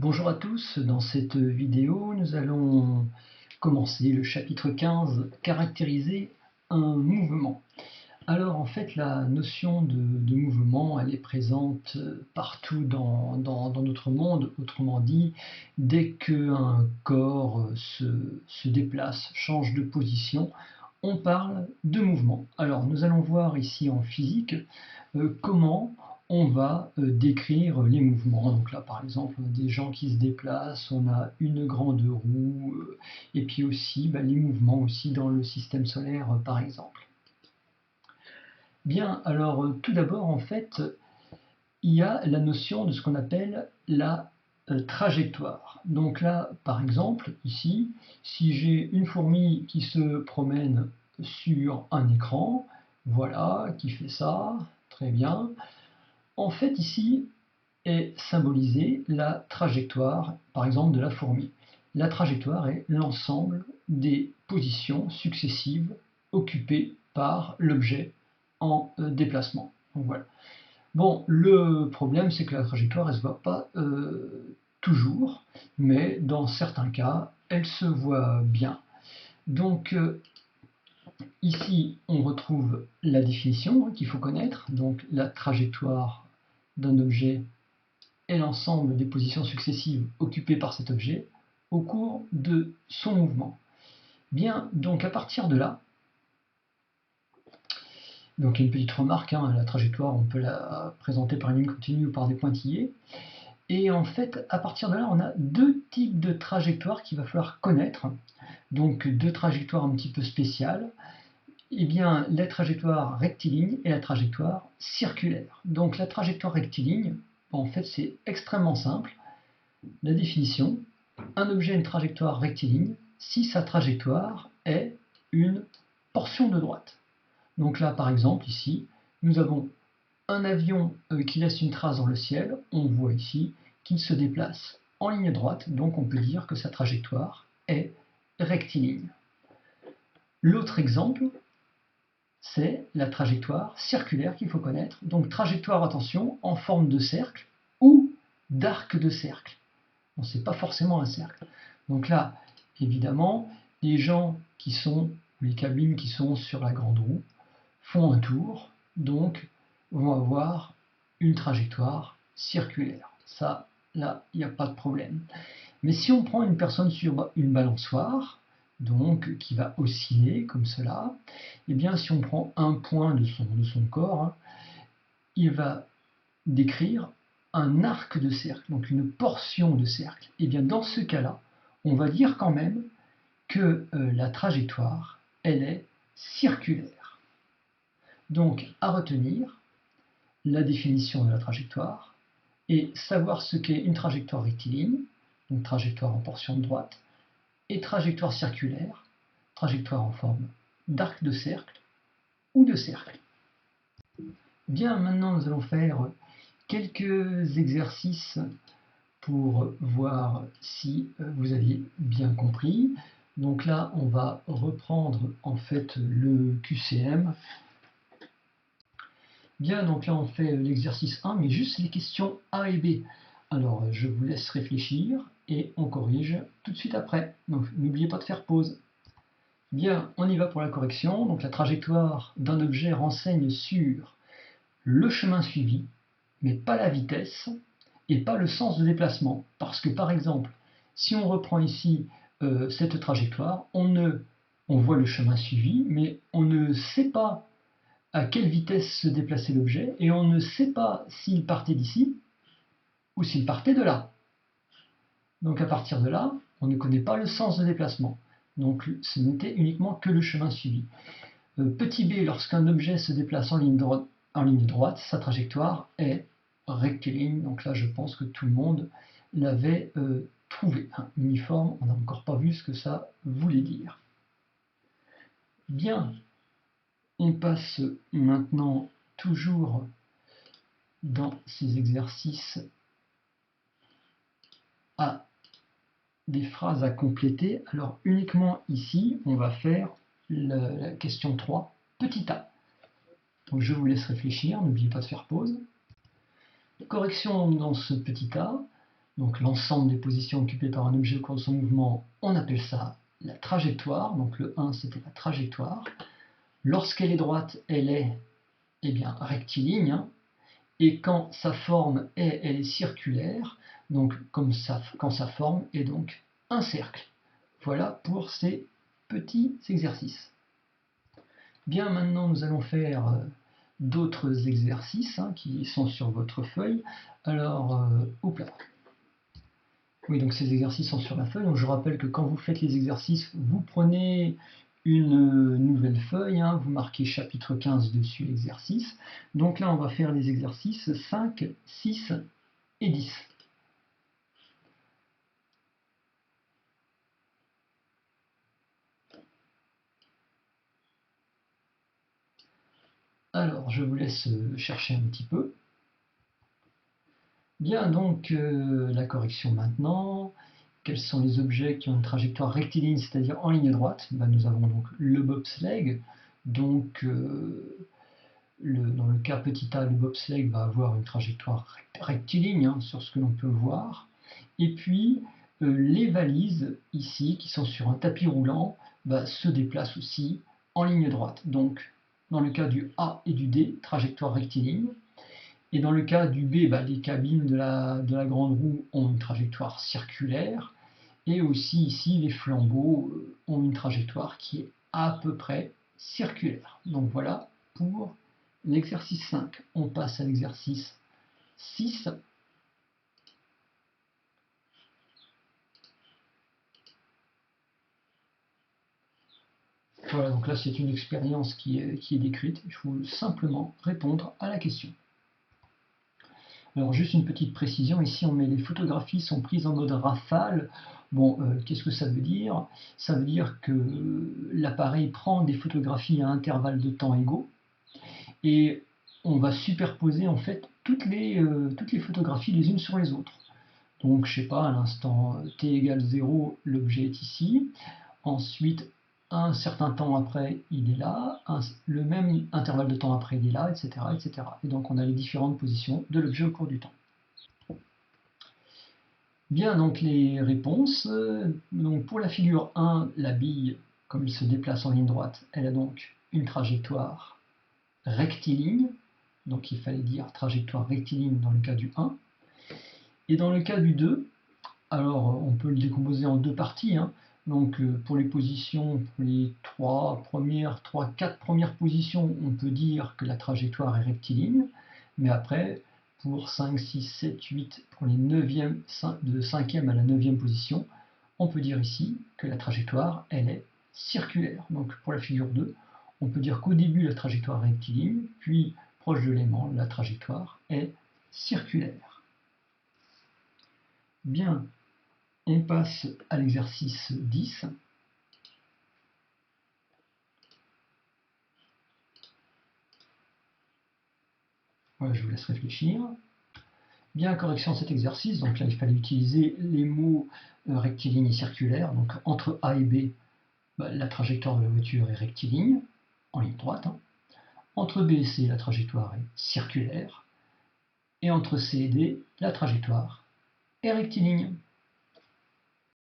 Bonjour à tous, dans cette vidéo nous allons commencer le chapitre 15, caractériser un mouvement. Alors en fait la notion de mouvement elle est présente partout dans notre monde, autrement dit, dès qu'un corps se déplace, change de position, on parle de mouvement. Alors nous allons voir ici en physique comment on va décrire les mouvements. Donc là, par exemple, on a des gens qui se déplacent, on a une grande roue, et puis aussi les mouvements aussi dans le système solaire, par exemple. Bien, alors tout d'abord, en fait, il y a la notion de ce qu'on appelle la trajectoire. Donc là, par exemple, ici, si j'ai une fourmi qui se promène sur un écran, voilà, qui fait ça, très bien. En fait, ici est symbolisée la trajectoire, par exemple, de la fourmi. La trajectoire est l'ensemble des positions successives occupées par l'objet en déplacement. Donc, voilà. Bon, le problème, c'est que la trajectoire, elle ne se voit pas toujours, mais dans certains cas, elle se voit bien. Donc, ici, on retrouve la définition qu'il faut connaître. Donc, la trajectoire d'un objet est l'ensemble des positions successives occupées par cet objet au cours de son mouvement. Bien, donc à partir de là, donc il y a une petite remarque, la trajectoire, on peut la présenter par une ligne continue ou par des pointillés. Et en fait, à partir de là, on a deux types de trajectoires qu'il va falloir connaître. Donc deux trajectoires un petit peu spéciales. Eh bien, la trajectoire rectiligne et la trajectoire circulaire. Donc la trajectoire rectiligne, en fait, c'est extrêmement simple. La définition, un objet a une trajectoire rectiligne si sa trajectoire est une portion de droite. Donc là, par exemple, ici, nous avons un avion qui laisse une trace dans le ciel. On voit ici qu'il se déplace en ligne droite, donc on peut dire que sa trajectoire est rectiligne. L'autre exemple, c'est la trajectoire circulaire qu'il faut connaître. Donc trajectoire, attention, en forme de cercle ou d'arc de cercle. Bon, c'est pas forcément un cercle. Donc là, évidemment, les gens qui sont, les cabines qui sont sur la grande roue, font un tour, donc vont avoir une trajectoire circulaire. Ça, là, il n'y a pas de problème. Mais si on prend une personne sur une balançoire, donc qui va osciller comme cela, eh bien si on prend un point de son corps, il va décrire un arc de cercle, donc une portion de cercle. Et bien dans ce cas-là, on va dire quand même que la trajectoire, elle est circulaire. Donc à retenir la définition de la trajectoire et savoir ce qu'est une trajectoire rectiligne, donc trajectoire en portion de droite, et trajectoire circulaire, trajectoire en forme d'arc de cercle ou de cercle. Bien, maintenant nous allons faire quelques exercices pour voir si vous aviez bien compris. Donc là, on va reprendre en fait le QCM. Bien, donc là on fait l'exercice 1, mais juste les questions A et B. Alors je vous laisse réfléchir et on corrige tout de suite après. Donc n'oubliez pas de faire pause. Bien, on y va pour la correction. Donc la trajectoire d'un objet renseigne sur le chemin suivi, mais pas la vitesse et pas le sens de déplacement. Parce que par exemple, si on reprend ici cette trajectoire, on voit le chemin suivi, mais on ne sait pas à quelle vitesse se déplaçait l'objet, et on ne sait pas s'il partait d'ici ou s'il partait de là. Donc à partir de là, on ne connaît pas le sens de déplacement. Donc ce n'était uniquement que le chemin suivi. Petit b, lorsqu'un objet se déplace en ligne droite, sa trajectoire est rectiligne. Donc là, je pense que tout le monde l'avait trouvé. Uniforme, on n'a encore pas vu ce que ça voulait dire. Bien, on passe maintenant toujours dans ces exercices à des phrases à compléter. Alors uniquement ici, on va faire la question 3, petit a. Donc je vous laisse réfléchir, n'oubliez pas de faire pause. Correction dans ce petit a. donc l'ensemble des positions occupées par un objet au cours de son mouvement, on appelle ça la trajectoire. Donc le 1, c'était la trajectoire. Lorsqu'elle est droite, elle est bien, rectiligne. Et quand sa forme elle est circulaire, donc quand sa forme est donc un cercle. Voilà pour ces petits exercices. Bien, maintenant nous allons faire d'autres exercices qui sont sur votre feuille. Alors, hop là. Oui, donc ces exercices sont sur la feuille. Donc je rappelle que quand vous faites les exercices, vous prenez une nouvelle feuille, vous marquez chapitre 15 dessus l'exercice. Donc là, on va faire les exercices 5, 6 et 10. Alors, je vous laisse chercher un petit peu. Bien, donc la correction maintenant. Quels sont les objets qui ont une trajectoire rectiligne, c'est-à-dire en ligne droite? Nous avons donc le bobsleigh. Donc, dans le cas petit a, le bobsleigh va avoir une trajectoire rectiligne sur ce que l'on peut voir. Et puis, les valises, ici, qui sont sur un tapis roulant, se déplacent aussi en ligne droite. Donc, dans le cas du A et du D, trajectoire rectiligne. Et dans le cas du B, les cabines de la grande roue ont une trajectoire circulaire. Et aussi ici, les flambeaux ont une trajectoire qui est à peu près circulaire. Donc voilà pour l'exercice 5. On passe à l'exercice 6. Voilà, donc là c'est une expérience qui est décrite. Il faut simplement répondre à la question. Alors juste une petite précision, ici on met les photographies sont prises en mode rafale. Bon, qu'est-ce que ça veut dire? Ça veut dire que l'appareil prend des photographies à intervalles de temps égaux et on va superposer en fait toutes les photographies les unes sur les autres. Donc je sais pas, à l'instant t égale 0, l'objet est ici. Ensuite, un certain temps après, il est là, le même intervalle de temps après, il est là, etc., etc. Et donc on a les différentes positions de l'objet au cours du temps. Bien, donc les réponses. Donc pour la figure 1, la bille, comme il se déplace en ligne droite, elle a donc une trajectoire rectiligne. Donc il fallait dire trajectoire rectiligne dans le cas du 1. Et dans le cas du 2, alors on peut le décomposer en deux parties. Donc pour les positions, pour les 4 premières positions, on peut dire que la trajectoire est rectiligne. Mais après, pour 5, 6, 7, 8, pour les 9e, de 5e à la 9e position, on peut dire ici que la trajectoire, elle est circulaire. Donc pour la figure 2, on peut dire qu'au début, la trajectoire est rectiligne, puis proche de l'aimant, la trajectoire est circulaire. Bien, on passe à l'exercice 10. Voilà, je vous laisse réfléchir. Bien, correction de cet exercice, donc là il fallait utiliser les mots rectiligne et circulaire. Donc entre A et B, la trajectoire de la voiture est rectiligne, en ligne droite. Entre B et C, la trajectoire est circulaire. Et entre C et D, la trajectoire est rectiligne.